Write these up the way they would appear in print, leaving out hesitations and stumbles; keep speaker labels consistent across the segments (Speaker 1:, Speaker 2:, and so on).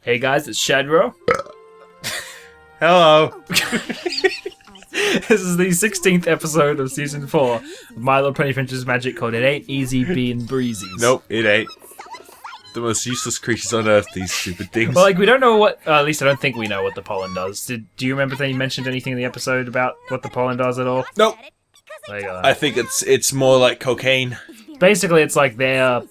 Speaker 1: Hey guys, it's Shadrow.
Speaker 2: Hello.
Speaker 1: This is the 16th episode of Season 4 of My Little Pony Princess Magic called It Ain't Easy Being Breezies.
Speaker 2: Nope, it ain't. The most useless creatures on Earth, these stupid things.
Speaker 1: Well, like, we don't know what, at least I don't think we know what the pollen does. Do you remember that you mentioned anything in the episode about what the pollen does at all?
Speaker 2: Nope.
Speaker 1: There you go.
Speaker 2: I think it's more like cocaine.
Speaker 1: Basically, it's like their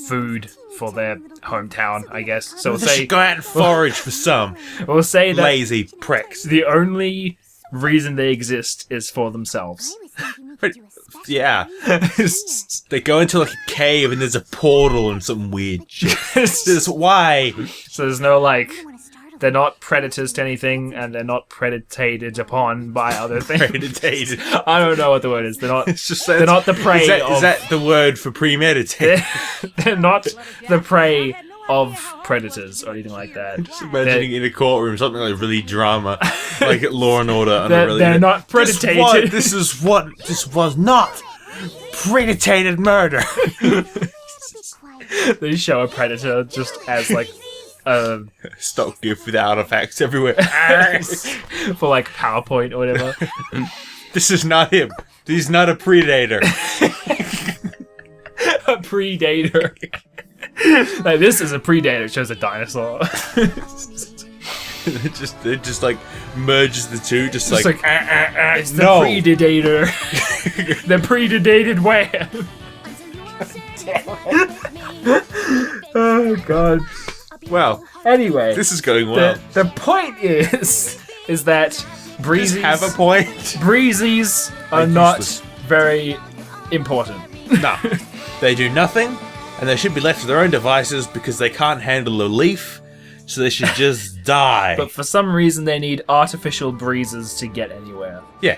Speaker 1: food for their hometown, I guess. So we'll
Speaker 2: They
Speaker 1: say,
Speaker 2: should go out and forage for some
Speaker 1: we'll say that
Speaker 2: lazy pricks.
Speaker 1: the only reason they exist is for themselves.
Speaker 2: But, yeah. They go into like a cave and there's a portal and some weird shit. This why?
Speaker 1: So there's no, like, they're not predators to anything, and they're not predated upon by other things.
Speaker 2: Premeditated.
Speaker 1: I don't know what the word is. They're not.
Speaker 2: It's just
Speaker 1: They're not the prey.
Speaker 2: Is that the word for premeditated?
Speaker 1: They're not the prey of predators or anything like that.
Speaker 2: Just imagining in a courtroom something like really drama, like at Law and Order.
Speaker 1: They're not predated.
Speaker 2: This was not premeditated murder.
Speaker 1: They show a predator just as like
Speaker 2: Stock gift with artifacts everywhere.
Speaker 1: for like PowerPoint or whatever.
Speaker 2: This is not him. He's not a predator.
Speaker 1: A predator. Like, this is a predator. It shows a dinosaur.
Speaker 2: it just like merges the two. Just like
Speaker 1: it's the
Speaker 2: no.
Speaker 1: predator. The predated whale. Oh god.
Speaker 2: Well,
Speaker 1: Anyway,
Speaker 2: this is going well.
Speaker 1: the point is that Breezies
Speaker 2: Have a point.
Speaker 1: Breezies are
Speaker 2: Like
Speaker 1: not
Speaker 2: useless.
Speaker 1: very important.
Speaker 2: No, they do nothing, and they should be left to their own devices because they can't handle a leaf, so they should just die.
Speaker 1: But for some reason they need artificial breezes to get anywhere.
Speaker 2: Yeah,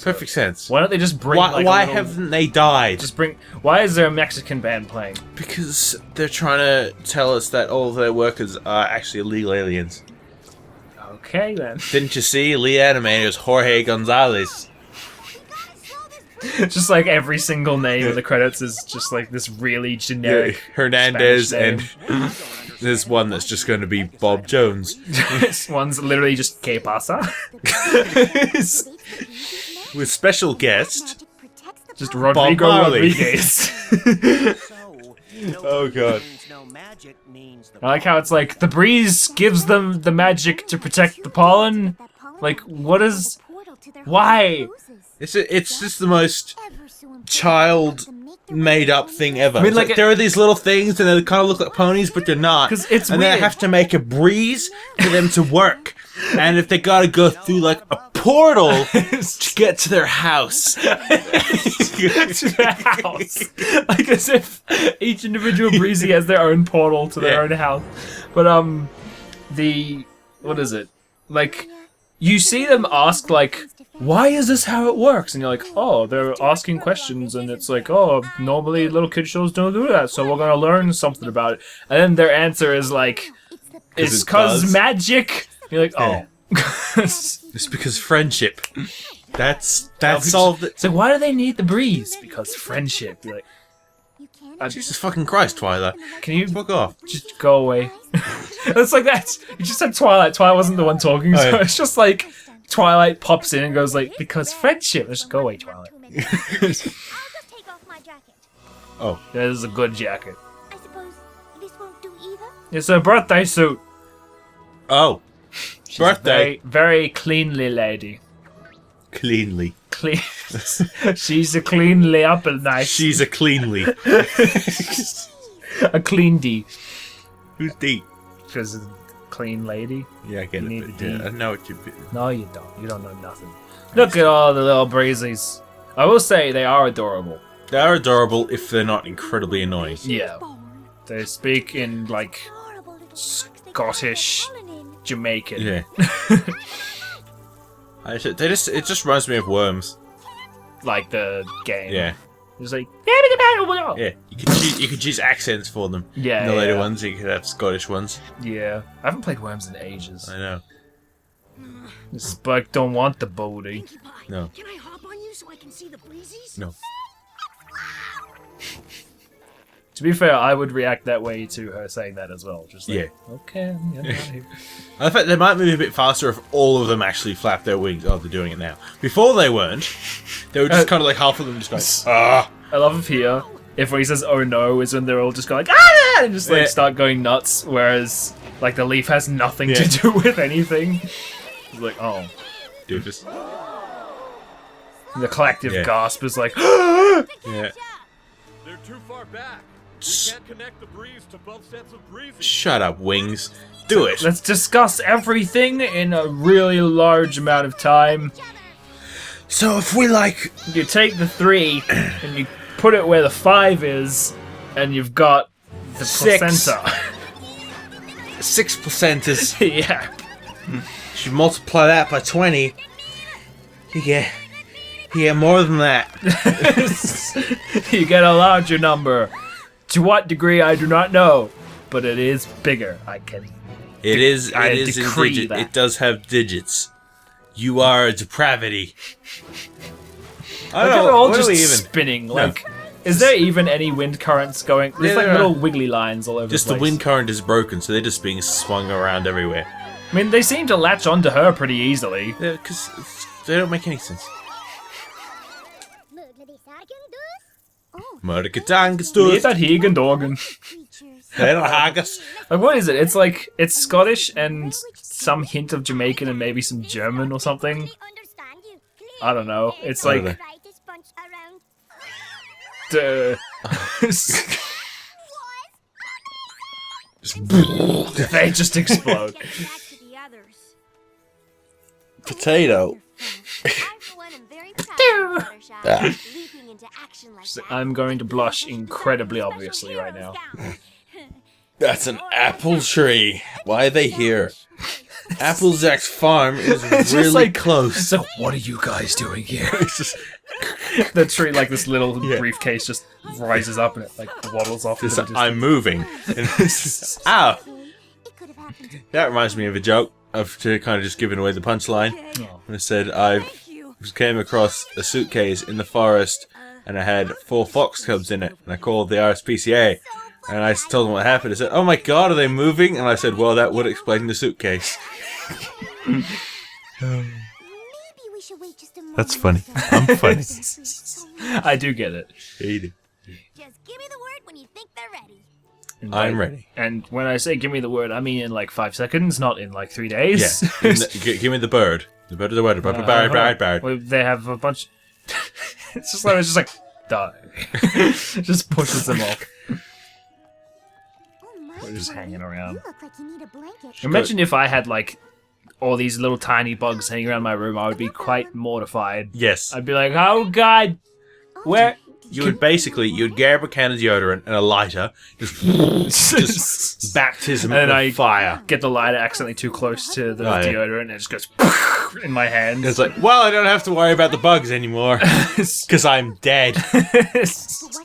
Speaker 2: perfect sense.
Speaker 1: Why don't they just bring
Speaker 2: Why,
Speaker 1: like
Speaker 2: why
Speaker 1: a little,
Speaker 2: haven't they died?
Speaker 1: just bring why is there a Mexican band playing?
Speaker 2: Because they're trying to tell us that all of their workers are actually illegal aliens.
Speaker 1: Okay then.
Speaker 2: Didn't you see? Lead animator is Jorge Gonzalez.
Speaker 1: Just like every single name in the credits is just like this really generic
Speaker 2: Hernandez,
Speaker 1: Spanish
Speaker 2: and there's one that's just going to be Bob Jones.
Speaker 1: This one's literally just ¿Qué pasa?
Speaker 2: With special guest.
Speaker 1: Just Rodrigo
Speaker 2: Marley.
Speaker 1: Rodriguez.
Speaker 2: Oh god.
Speaker 1: I like how it's like the breeze gives them the magic to protect the pollen. Like, what is? Why?
Speaker 2: It's just the most child made up thing ever.
Speaker 1: I mean,
Speaker 2: It's
Speaker 1: like,
Speaker 2: there are these little things and they kind of look like ponies, but they're not.
Speaker 1: 'Cause it's
Speaker 2: and
Speaker 1: weird.
Speaker 2: they have to make a breeze for them to work. And if they gotta go through like a portal to get to their house.
Speaker 1: To their house. Like as if each individual breezy has their own portal to their own house. But what is it? Like, you see them ask like, why is this how it works? And you're like, oh, they're asking questions, and it's like, oh, normally little kid shows don't do that, so we're gonna learn something about it. And then their answer is like, it's
Speaker 2: it
Speaker 1: cause
Speaker 2: does.
Speaker 1: magic. You're like, oh.
Speaker 2: Yeah. It's because friendship. That's
Speaker 1: Well,
Speaker 2: solved it.
Speaker 1: So why do they need the breeze? Because friendship. You're like,
Speaker 2: Jesus fucking Christ, Twilight.
Speaker 1: can you
Speaker 2: Fuck off.
Speaker 1: just go away? It's like that. You just said Twilight. Twilight wasn't the one talking, so
Speaker 2: yeah.
Speaker 1: it's just like Twilight pops in and goes like, because friendship. Just go away, Twilight.
Speaker 3: I'll just take off my jacket.
Speaker 2: Oh.
Speaker 1: That is a good jacket.
Speaker 3: I suppose this won't do either.
Speaker 1: It's a birthday suit.
Speaker 2: Oh.
Speaker 1: She's
Speaker 2: Birthday.
Speaker 1: a very cleanly lady.
Speaker 2: Cleanly.
Speaker 1: Clean. She's a cleanly up and nice.
Speaker 2: She's a cleanly.
Speaker 1: a clean D.
Speaker 2: Who's deep?
Speaker 1: Because a clean lady.
Speaker 2: Yeah, I get
Speaker 1: You
Speaker 2: it.
Speaker 1: need
Speaker 2: But,
Speaker 1: to
Speaker 2: yeah,
Speaker 1: be-
Speaker 2: I know what you mean.
Speaker 1: No, you don't. You don't know nothing. Look at all the little breezies. I will say they are adorable.
Speaker 2: They are adorable if they're not incredibly annoying.
Speaker 1: Yeah. They speak in like Scottish, Jamaican.
Speaker 2: Yeah. It just reminds me of Worms.
Speaker 1: Like the game.
Speaker 2: Yeah.
Speaker 1: It's like
Speaker 2: Yeah. You could choose accents for them.
Speaker 1: Yeah,
Speaker 2: In the later
Speaker 1: yeah.
Speaker 2: ones, you could have Scottish ones.
Speaker 1: Yeah. I haven't played Worms in ages.
Speaker 2: I know.
Speaker 1: Spike don't want the booty.
Speaker 2: No.
Speaker 3: Can I hop on you so I can see the breezies?
Speaker 2: No.
Speaker 1: To be fair, I would react that way to her saying that as well. Just like, okay, I'm getting out of here.
Speaker 2: I think they might move a bit faster if all of them actually flap their wings. Oh, they're doing it now. Before they weren't. They were just kind of like half of them just going, ah.
Speaker 1: I love it here. If when he says "oh no" is when they're all just going like ah and just like start going nuts, whereas like the leaf has nothing to do with anything. It's like oh,
Speaker 2: doofus.
Speaker 1: The collective gasp is like
Speaker 2: yeah.
Speaker 4: They're too far back. We can't connect the breeze to both sets of breezes.
Speaker 2: Shut up, wings. Do it.
Speaker 1: Let's discuss everything in a really large amount of time.
Speaker 2: So if we like,
Speaker 1: You take the 3 and you put it where the 5 is, and you've got the
Speaker 2: 6.
Speaker 1: placenta.
Speaker 2: 6% is.
Speaker 1: Yeah.
Speaker 2: If you multiply that by 20, you get more than that.
Speaker 1: You get a larger number. To what degree, I do not know, but it is bigger. I can.
Speaker 2: It is.
Speaker 1: I
Speaker 2: It is in
Speaker 1: decree
Speaker 2: digit.
Speaker 1: that.
Speaker 2: It does have digits. You are a depravity. I
Speaker 1: Like
Speaker 2: don't
Speaker 1: they're
Speaker 2: know.
Speaker 1: all
Speaker 2: What
Speaker 1: just
Speaker 2: are we even?
Speaker 1: spinning. Like, is there even any wind currents going? There's
Speaker 2: Yeah,
Speaker 1: like
Speaker 2: there are.
Speaker 1: little wiggly lines all over
Speaker 2: Just
Speaker 1: the
Speaker 2: the
Speaker 1: place.
Speaker 2: wind current is broken, so they're just being swung around everywhere.
Speaker 1: I mean, they seem to latch onto her pretty easily.
Speaker 2: Yeah, because they don't make any sense. Mördergedankenstut.
Speaker 1: That Hegan Dorgan.
Speaker 2: They don't haggis.
Speaker 1: Like, what is it? It's like, it's Scottish and some hint of Jamaican and maybe some German or something. I don't know. It's
Speaker 2: I don't
Speaker 1: like,
Speaker 2: know.
Speaker 1: they just explode.
Speaker 2: Potato.
Speaker 1: I'm going to blush incredibly obviously right now.
Speaker 2: That's an apple tree. Why are they here? Applejack's farm is
Speaker 1: It's
Speaker 2: really
Speaker 1: just like
Speaker 2: close.
Speaker 1: So what are you guys doing here? The tree, like this little briefcase, just rises up and it like waddles off.
Speaker 2: Just,
Speaker 1: into the
Speaker 2: I'm moving. And ow! That reminds me of a joke of to kind of just giving away the punchline. I said I came across a suitcase in the forest and I had 4 fox cubs in it, and I called the RSPCA. And I told them what happened. I said, "Oh my God, are they moving?" And I said, "Well, that would explain the suitcase." That's funny. I'm funny.
Speaker 1: I do get it.
Speaker 2: Yeah, you do.
Speaker 3: Just give me the word when you think they're ready.
Speaker 1: And
Speaker 2: I'm ready.
Speaker 1: And when I say give me the word, I mean in like 5 seconds, not in like 3 days.
Speaker 2: Yeah. Give me the bird. The bird of the word. Bird.
Speaker 1: Well, they have a bunch. It's just like die. Just pushes them off. We're just hanging around.
Speaker 3: You look like you need a blanket.
Speaker 1: Imagine if I had like all these little tiny bugs hanging around my room. I would be quite mortified.
Speaker 2: Yes.
Speaker 1: I'd be like, oh God, where?
Speaker 2: You'd grab a can of deodorant and a lighter, just baptism
Speaker 1: And
Speaker 2: of
Speaker 1: I
Speaker 2: fire.
Speaker 1: get the lighter accidentally too close to the
Speaker 2: Oh, yeah.
Speaker 1: deodorant and it just goes in my hand.
Speaker 2: It's like, well, I don't have to worry about the bugs anymore because I'm dead.
Speaker 3: What's your step?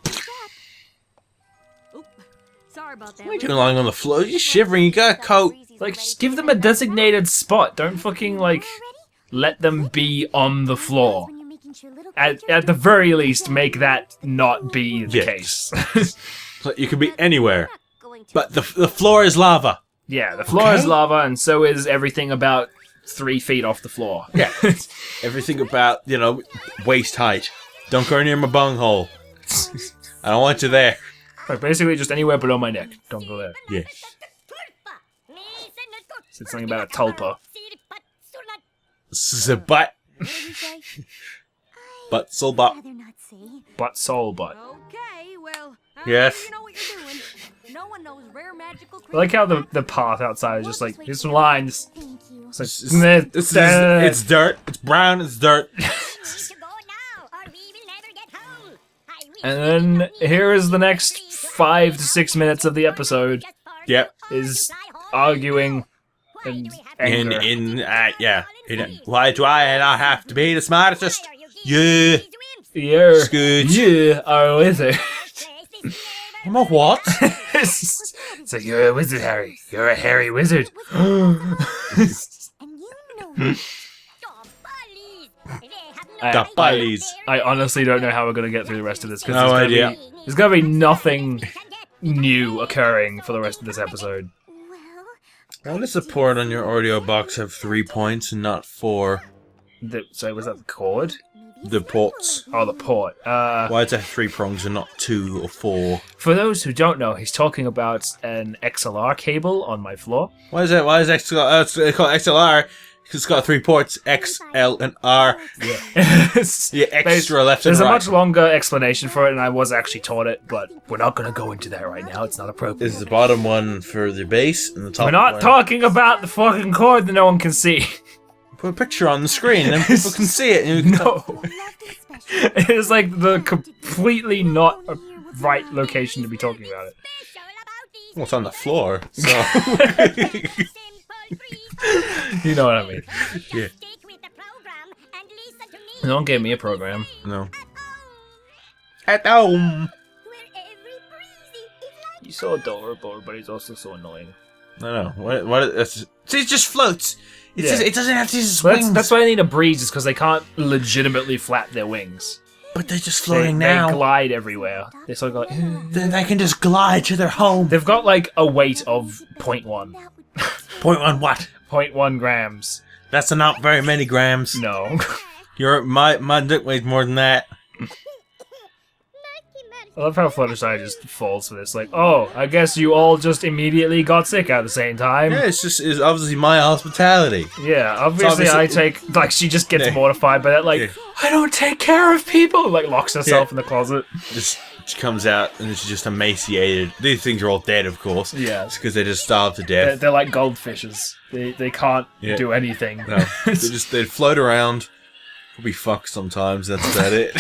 Speaker 5: Sorry about that.
Speaker 2: What are you doing lying on the floor? You're shivering. You got a coat.
Speaker 1: Like, just give them a designated spot. Don't fucking, like, let them be on the floor.
Speaker 3: When you're making sure little
Speaker 1: At the very least, make that not be the
Speaker 2: Yes.
Speaker 1: case.
Speaker 2: So you could be anywhere,
Speaker 3: going to
Speaker 2: but the floor is lava.
Speaker 1: Yeah, the floor is lava, and so is everything about 3 feet off the floor.
Speaker 2: Yeah. Everything about, waist height. Don't go near my bunghole. I don't want you there.
Speaker 1: Like, basically, just anywhere below my neck. Don't go there.
Speaker 2: Yeah.
Speaker 1: Said something about a tulpa.
Speaker 2: Butt. Butt, soul butt.
Speaker 3: rather not say.
Speaker 1: Butt, soul, butt.
Speaker 5: Okay, well,
Speaker 2: Yes.
Speaker 5: you know what you're doing. No one knows rare magical
Speaker 1: I like how the path outside is just like, here's some lines.
Speaker 3: Thank you.
Speaker 1: It's like,
Speaker 2: It's dirt. It's brown. It's dirt.
Speaker 1: and then here is the next 5 to 6 minutes of the episode
Speaker 2: Yep.
Speaker 1: is arguing and anger.
Speaker 2: Why do I not have to be the smartest? Yeah.
Speaker 1: You're,
Speaker 2: Good.
Speaker 1: you are a wizard.
Speaker 2: I'm a what?
Speaker 1: So you're a wizard, Harry. You're a hairy wizard.
Speaker 3: And you know
Speaker 2: The bullies.
Speaker 1: I honestly don't know how we're gonna get through the rest of this. 'Cause
Speaker 2: No
Speaker 1: there's gonna
Speaker 2: idea.
Speaker 1: There's gonna be nothing new occurring for the rest of this episode.
Speaker 3: Well,
Speaker 2: Why does the port on your audio box have 3 points and not 4?
Speaker 1: So was that the chord?
Speaker 2: The ports.
Speaker 1: Oh, the port.
Speaker 2: Why does it have 3 prongs and not 2 or 4?
Speaker 1: For those who don't know, he's talking about an XLR cable on my floor.
Speaker 2: Why is XLR? It's called XLR because it's got 3 ports: X, L, and R. Yeah, extra left and
Speaker 1: There's
Speaker 2: right.
Speaker 1: a much longer explanation for it, and I was actually taught it, but we're not going to go into that right now. It's not appropriate.
Speaker 2: Is the bottom one for the bass and the top?
Speaker 1: We're not
Speaker 2: one?
Speaker 1: talking about the fucking cord that no one can see.
Speaker 2: Put a picture on the screen, and then people can see it. And you can
Speaker 1: No.
Speaker 3: lovely special.
Speaker 1: It is like the completely not right location to be talking about it.
Speaker 2: Well, it's on the floor. So
Speaker 1: You know what I mean.
Speaker 2: yeah,
Speaker 1: No one gave me a program.
Speaker 2: no. At home.
Speaker 1: He's so adorable, but he's also so annoying.
Speaker 2: No. What? It just floats. It
Speaker 1: Yeah.
Speaker 2: just, it doesn't have these
Speaker 1: Well,
Speaker 2: wings.
Speaker 1: that's why I need a breeze, is because they can't legitimately flap their wings.
Speaker 2: But they're just
Speaker 1: They,
Speaker 2: floating
Speaker 1: they
Speaker 2: now.
Speaker 1: glide everywhere. They sort of go like,
Speaker 2: Then they can just glide to their home.
Speaker 1: they've got like a weight of 0.1.
Speaker 2: Point on what?
Speaker 1: 0.1 grams.
Speaker 2: That's not very many grams.
Speaker 1: No.
Speaker 2: My dick weighs more than that.
Speaker 1: I love how Fluttershy just falls for this. Like, oh, I guess you all just immediately got sick at the same time.
Speaker 2: Yeah, it's obviously my hospitality.
Speaker 1: Yeah, obviously
Speaker 2: So
Speaker 1: I
Speaker 2: obviously-
Speaker 1: take... Like, she just gets
Speaker 2: Yeah.
Speaker 1: mortified by that. Like,
Speaker 2: Yeah.
Speaker 1: I don't take care of people! Like, locks herself
Speaker 2: Yeah.
Speaker 1: in the closet.
Speaker 2: Just she comes out and she's just emaciated. These things are all dead, of course.
Speaker 1: Yeah.
Speaker 2: It's because they just starved to
Speaker 1: They're,
Speaker 2: death.
Speaker 1: they're like goldfishes. They can't
Speaker 2: Yeah.
Speaker 1: do anything.
Speaker 2: No, they float around. Probably fuck sometimes. That's about it.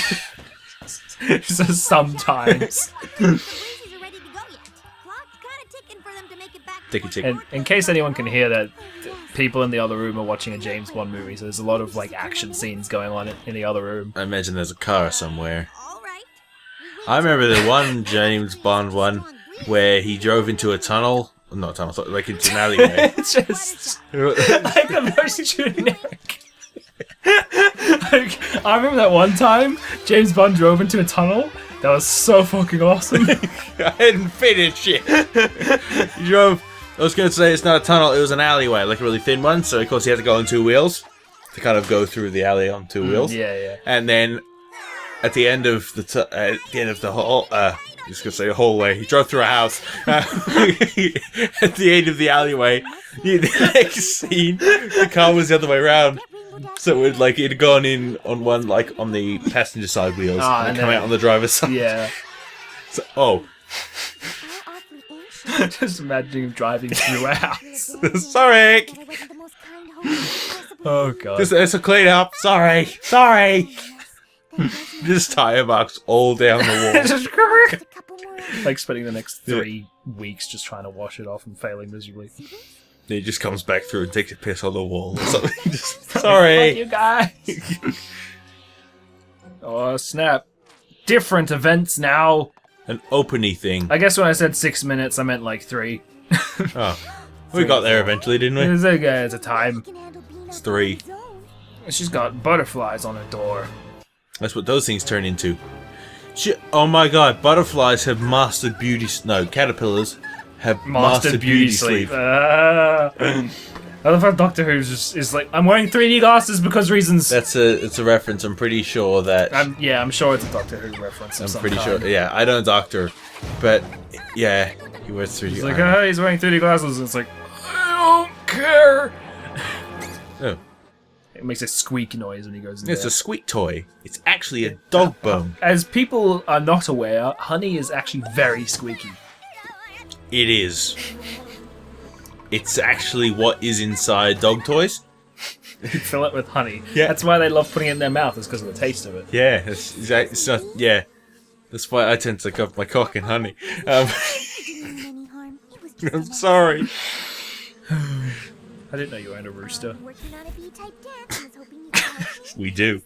Speaker 1: So sometimes.
Speaker 5: Breezies are ready to go yet. Clock's kind of ticking for them to make it back.
Speaker 2: Tick tick.
Speaker 1: And in case anyone can hear that, people in the other room are watching a James Bond movie, so there's a lot of like action scenes going on in the other room.
Speaker 2: I imagine there's a car somewhere.
Speaker 5: All right.
Speaker 2: I remember the one James Bond one where he drove into a tunnel. Not a tunnel, sorry, like into an alleyway.
Speaker 1: It's just like the most generic. Like, I remember that one time James Bond drove into a tunnel. That was so fucking awesome.
Speaker 2: I hadn't finished it. He drove. I was going to say it's not a tunnel, it was an alleyway, like a really thin one. So of course he had to go on 2 wheels to kind of go through the alley on 2 wheels.
Speaker 1: Yeah.
Speaker 2: And then at the end of the whole, just gonna say a hallway. He drove through a house. At the end of the alleyway, the next scene, the car was the other way around. So it'd gone in on one, like on the passenger side wheels, and come out on the driver's side.
Speaker 1: Yeah.
Speaker 2: So, oh,
Speaker 1: Just imagining him driving through a house.
Speaker 2: sorry.
Speaker 1: Oh god.
Speaker 2: It's a clean up. Sorry. Just tire marks all down the wall.
Speaker 1: Like spending the next 3 weeks just trying to wash it off and failing miserably.
Speaker 2: He just comes back through and takes a piss on the wall or something. Just,
Speaker 1: Fuck
Speaker 2: sorry.
Speaker 1: you guys. Oh snap! Different events now.
Speaker 2: An open-y thing.
Speaker 1: I guess when I said 6 minutes, I meant like 3.
Speaker 2: Oh, we got there eventually, didn't we?
Speaker 1: It's a time.
Speaker 2: It's 3.
Speaker 1: She's got butterflies on her door.
Speaker 2: That's what those things turn into. Oh my god, butterflies have mastered beauty. No, caterpillars have mastered beauty sleep.
Speaker 1: I love how Doctor Who is like, I'm wearing 3D glasses because reasons.
Speaker 2: It's a reference. I'm pretty sure that.
Speaker 1: I'm sure it's a Doctor Who reference. Of
Speaker 2: I'm
Speaker 1: some
Speaker 2: pretty
Speaker 1: kind.
Speaker 2: sure. Yeah, I don't doctor, but yeah, he wears 3D.
Speaker 1: It's like,
Speaker 2: armor.
Speaker 1: he's wearing 3D glasses. And it's like, I don't care.
Speaker 2: Oh,
Speaker 1: It makes a squeak noise when he goes in
Speaker 2: it's
Speaker 1: there.
Speaker 2: a squeak toy. It's actually a dog bone.
Speaker 1: As people are not aware, honey is actually very squeaky.
Speaker 2: It is. It's actually what is inside dog toys.
Speaker 1: You fill it with honey.
Speaker 2: Yeah.
Speaker 1: That's why they love putting it in their mouth, is because of the taste of it.
Speaker 2: Yeah, it's not. Yeah, that's why I tend to lick up my cock in honey. I'm sorry.
Speaker 1: I didn't know you owned a rooster.
Speaker 2: We do.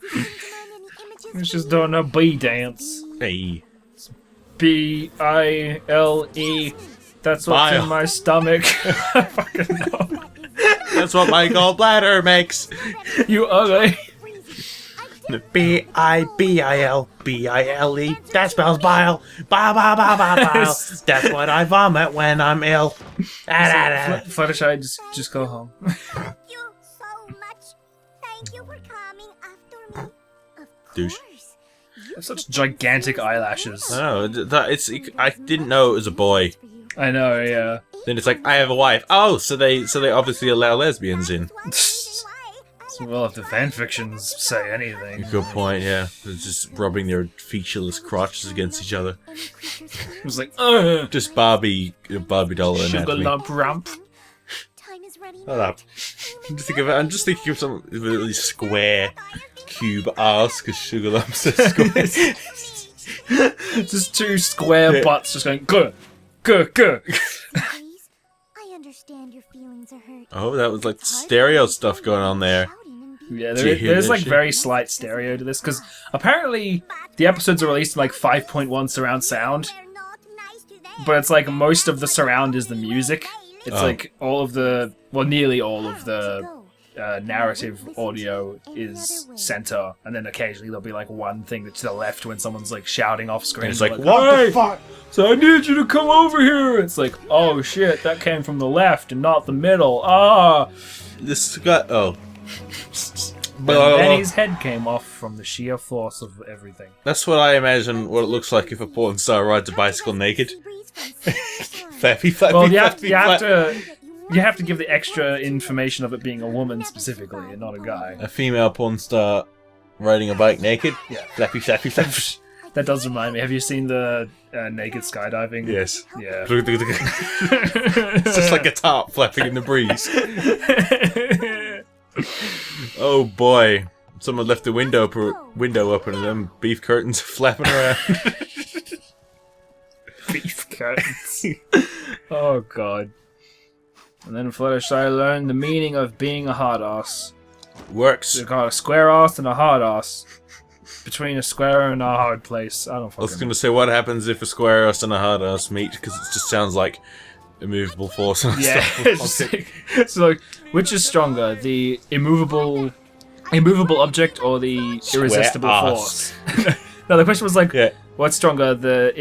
Speaker 1: It's just doing a bee dance.
Speaker 2: Hey.
Speaker 1: B-I-L-E. That's what's
Speaker 2: Bile.
Speaker 1: in my stomach. I fucking know.
Speaker 2: That's what my gallbladder makes.
Speaker 1: You ugly.
Speaker 2: B-I-B-I-L-B-I-L-E. That spells bile. Bile, bile, bile, bile, bile. That's what I vomit when I'm ill.
Speaker 1: Fluttershy, just go home.
Speaker 5: Thank you so much. Thank you for coming after me. Of
Speaker 2: Douche.
Speaker 5: course.
Speaker 1: Such gigantic eyelashes.
Speaker 2: I know, I didn't know it was a boy.
Speaker 1: I know, yeah.
Speaker 2: Then it's like, I have a wife. Oh, so they obviously allow lesbians in.
Speaker 1: Well, if the fanfictions say anything.
Speaker 2: Good point, yeah. They're just rubbing their featureless crotches against each other.
Speaker 1: It was like,
Speaker 2: Just Barbie doll
Speaker 1: sugar
Speaker 2: anatomy.
Speaker 1: lump ramp.
Speaker 5: Time is running.
Speaker 2: Hold up. I'm just thinking of some really square cube ass because sugar lumps are square.
Speaker 1: Just two square butts just going, go, go, go.
Speaker 5: Please, I understand your feelings are hurt.
Speaker 2: Oh, that was like stereo stuff going on there.
Speaker 1: Yeah,
Speaker 2: Did you hear
Speaker 1: there's
Speaker 2: that
Speaker 1: like
Speaker 2: shit?
Speaker 1: very slight stereo to this because apparently the episodes are released in like 5.1 surround sound, but it's like most of the surround is the music. It's like all of the, well, nearly all of the narrative audio is center, and then occasionally there'll be like one thing that's to the left when someone's like shouting off screen.
Speaker 2: And it's like,
Speaker 1: "Hey,
Speaker 2: what the fuck?
Speaker 1: So I need you to come over here. It's like, oh shit, that came from the left and not the middle. Ah.
Speaker 2: This guy. Oh.
Speaker 1: And then his head came off from the sheer force of everything.
Speaker 2: That's what I imagine what it looks like if a porn star rides a bicycle naked. Flappy, flappy,
Speaker 1: Well, you
Speaker 2: flappy,
Speaker 1: have to give the extra information of it being a woman specifically and not a guy.
Speaker 2: A female porn star riding a bike naked.
Speaker 1: Yeah.
Speaker 2: Flappy, flappy, flappy.
Speaker 1: That does remind me. Have you seen the naked skydiving?
Speaker 2: Yes.
Speaker 1: Yeah.
Speaker 2: It's just like a tarp flapping in the breeze. Oh boy. Someone left the window open and them beef curtains are flapping around.
Speaker 1: Beef curtains. Oh god. And then Fluttershy learned the meaning of being a hard ass.
Speaker 2: Works.
Speaker 1: They got a square ass and a hard ass. Between a square and a hard place. I don't
Speaker 2: I was
Speaker 1: fucking
Speaker 2: going
Speaker 1: know.
Speaker 2: to say, what happens if a square ass and a hard ass meet? Because it just sounds like immovable force. And
Speaker 1: Yeah,
Speaker 2: stuff.
Speaker 1: it's just like, so like, which is stronger, the immovable object or the
Speaker 2: Square
Speaker 1: irresistible
Speaker 2: ass.
Speaker 1: force? No, the question was like,
Speaker 2: Yeah.
Speaker 1: what's stronger, the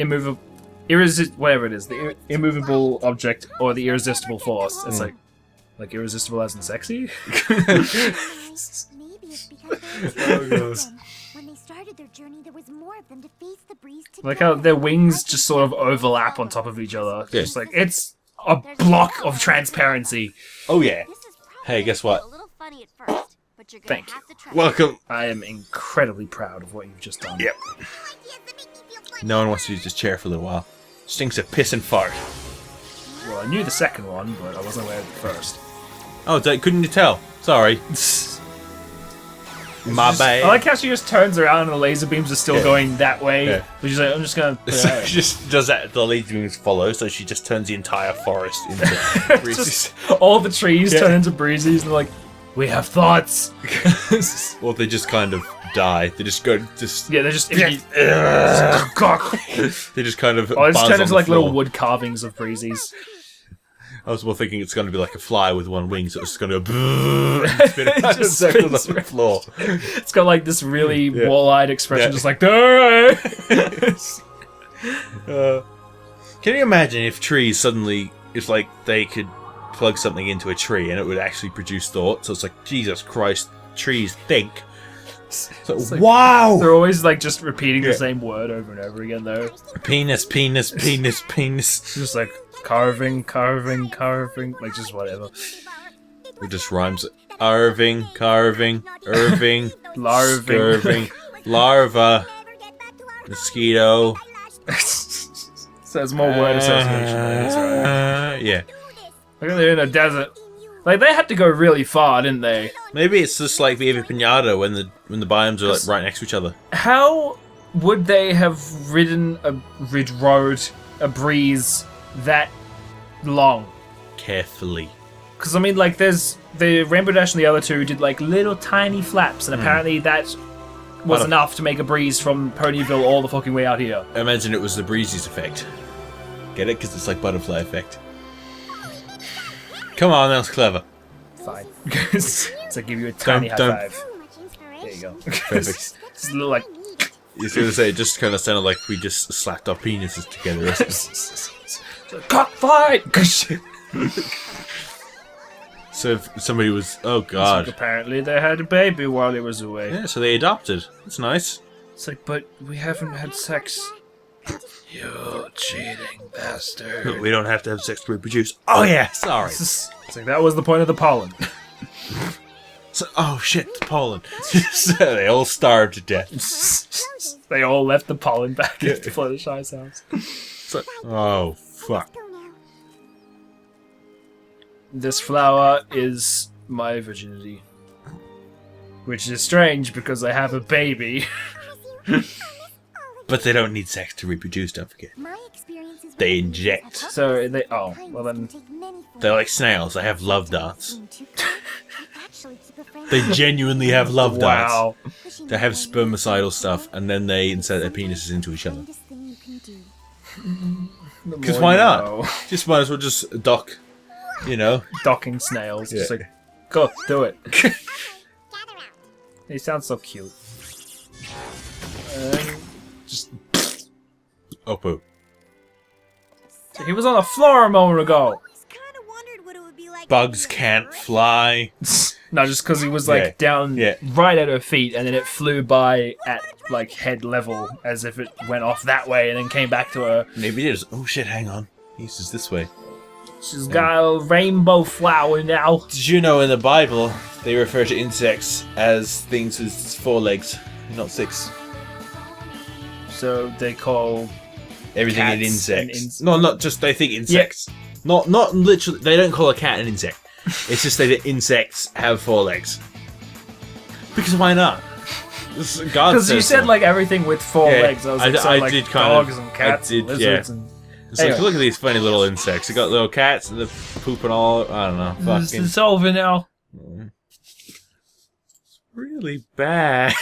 Speaker 1: whatever it is, the immovable object or the irresistible force? It's like irresistible as in sexy.
Speaker 5: Maybe it's because when they started their journey, there was more of them to face the breeze together.
Speaker 1: Like how their wings just sort of overlap on top of each other.
Speaker 2: Yeah.
Speaker 1: Just like it's a block of transparency.
Speaker 2: Oh yeah.
Speaker 5: This is probably
Speaker 2: Hey, guess what?
Speaker 5: a little funny at first, but you're gonna
Speaker 1: Thank you.
Speaker 5: have to try.
Speaker 2: Welcome.
Speaker 1: I am incredibly proud of what you've just done.
Speaker 2: Yep. No one wants to use this chair for a little while. Stinks of piss and fart.
Speaker 1: Well, I knew the second one, but I wasn't aware of the first.
Speaker 2: Oh, couldn't you tell? Sorry. My bad.
Speaker 1: I like how she just turns around and the laser beams are still going that way.
Speaker 2: Yeah.
Speaker 1: But she's like, I'm just gonna put it
Speaker 2: So
Speaker 1: out.
Speaker 2: she just does that. The lead wings follow, so she just turns the entire forest into breezes.
Speaker 1: Just all the trees
Speaker 2: Yeah.
Speaker 1: turn into breezies and they're like, we have thoughts.
Speaker 2: Or they just kind of die. They just go.
Speaker 1: Yeah, they're just
Speaker 2: They just kind of.
Speaker 1: Oh, it's
Speaker 2: buzz
Speaker 1: turned
Speaker 2: on
Speaker 1: into
Speaker 2: the
Speaker 1: like little
Speaker 2: floor.
Speaker 1: wood carvings of breezies.
Speaker 2: I was more thinking it's going to be like a fly with one wing, so it's just going to go and spin
Speaker 1: It
Speaker 2: around in
Speaker 1: just
Speaker 2: circles
Speaker 1: spins
Speaker 2: on the floor.
Speaker 1: It's got like this really
Speaker 2: Yeah.
Speaker 1: wall-eyed expression,
Speaker 2: Yeah.
Speaker 1: just like, alright.
Speaker 2: Can you imagine if trees suddenly, if like they could plug something into a tree and it would actually produce thought? So it's like, Jesus Christ, trees think. So,
Speaker 1: It's like-
Speaker 2: wow!
Speaker 1: They're always like just repeating
Speaker 2: Yeah.
Speaker 1: the same word over and over again, though.
Speaker 2: Penis, penis, penis, penis.
Speaker 1: It's just like carving, like just whatever.
Speaker 2: It just rhymes. Irving, carving, Irving,
Speaker 1: Larving.
Speaker 2: skirving, larva, mosquito.
Speaker 1: So there's more word association. That's right.
Speaker 2: Yeah.
Speaker 1: Look at they're in a desert. Like they had to go really far, didn't they?
Speaker 2: Maybe it's just like Viva Pinata when the biomes are like right next to each other.
Speaker 1: How would they have rode a breeze that long?
Speaker 2: Carefully.
Speaker 1: Because I mean, like, there's the Rainbow Dash and the other two did like little tiny flaps, and apparently that was
Speaker 2: Butterf-
Speaker 1: enough to make a breeze from Ponyville all the fucking way out here.
Speaker 2: I imagine it was the Breezies effect. Get it? Because it's like butterfly effect. Come on, that was clever.
Speaker 1: Fine. So give you a tiny high
Speaker 2: Don't-
Speaker 1: five.
Speaker 5: So much inspiration.
Speaker 1: you go.
Speaker 2: Perfect.
Speaker 1: It's a little like.
Speaker 2: You was gonna say it just kind of sounded like we just slapped our penises together.
Speaker 1: Cockfight!
Speaker 2: So if somebody was, oh
Speaker 1: It's like
Speaker 2: god,
Speaker 1: apparently they had a baby while he was away.
Speaker 2: yeah. So they adopted. That's nice.
Speaker 1: It's like, but we haven't had sex. You cheating bastard.
Speaker 2: We don't have to have sex to reproduce. Oh yeah, sorry.
Speaker 1: It's like that was the point of the pollen.
Speaker 2: So, oh shit, pollen. So they all starved to death.
Speaker 1: They all left the pollen back into Fluttershy's house.
Speaker 2: So, oh fuck.
Speaker 1: This flower is my virginity. Which is strange because I have a baby.
Speaker 2: But they don't need sex to reproduce. Don't forget.
Speaker 5: My experiences
Speaker 2: They
Speaker 5: with
Speaker 2: inject.
Speaker 5: Breezies have
Speaker 1: So they.
Speaker 5: helped
Speaker 1: Oh,
Speaker 5: kindness
Speaker 1: well then.
Speaker 5: can take many forms.
Speaker 2: They're like snails. They have love darts.
Speaker 5: Being too kind can actually keep a friend
Speaker 2: They genuinely have love darts.
Speaker 1: Wow.
Speaker 5: pushing
Speaker 2: They have
Speaker 5: you away.
Speaker 2: spermicidal stuff, and then they insert their penises into each other.
Speaker 5: Kindest thing you can do.
Speaker 2: Because why not? Just might as well just dock. You know.
Speaker 1: Docking snails. Just
Speaker 2: Yeah.
Speaker 1: like, go, do it.
Speaker 5: Gather out.
Speaker 1: He sounds so cute. Just.
Speaker 2: Oh poo.
Speaker 1: He was on the floor a moment ago.
Speaker 3: Always kind of wondered what it would be like.
Speaker 2: Bugs can't fly.
Speaker 1: No, just because he was like
Speaker 2: Yeah.
Speaker 1: down
Speaker 2: Yeah.
Speaker 1: right at her feet, and then it flew by at like head level, as if it went off that way, and then came back to her.
Speaker 2: Maybe it is. Oh shit! Hang on. This is this way.
Speaker 1: She's got a rainbow flower now.
Speaker 2: Did you know in the Bible they refer to insects as things with 4 legs, not 6?
Speaker 1: So they call
Speaker 2: Everything an
Speaker 1: Cats and
Speaker 2: insect. No, not just they think insects.
Speaker 1: Yeah.
Speaker 2: Not literally. They don't call a cat an insect. It's just that insects have 4 legs. Because why not? God
Speaker 1: because you
Speaker 2: says
Speaker 1: said
Speaker 2: so.
Speaker 1: like everything with 4
Speaker 2: Yeah,
Speaker 1: legs. I was like, so,
Speaker 2: I
Speaker 1: like
Speaker 2: did kind of-
Speaker 1: dogs and
Speaker 2: I
Speaker 1: cats
Speaker 2: did,
Speaker 1: and lizards
Speaker 2: yeah.
Speaker 1: and.
Speaker 2: It's like,
Speaker 1: Anyway.
Speaker 2: look at these funny little insects. You got little cats and they're pooping all. I don't know. Fucking
Speaker 1: It's over now.
Speaker 2: really bad.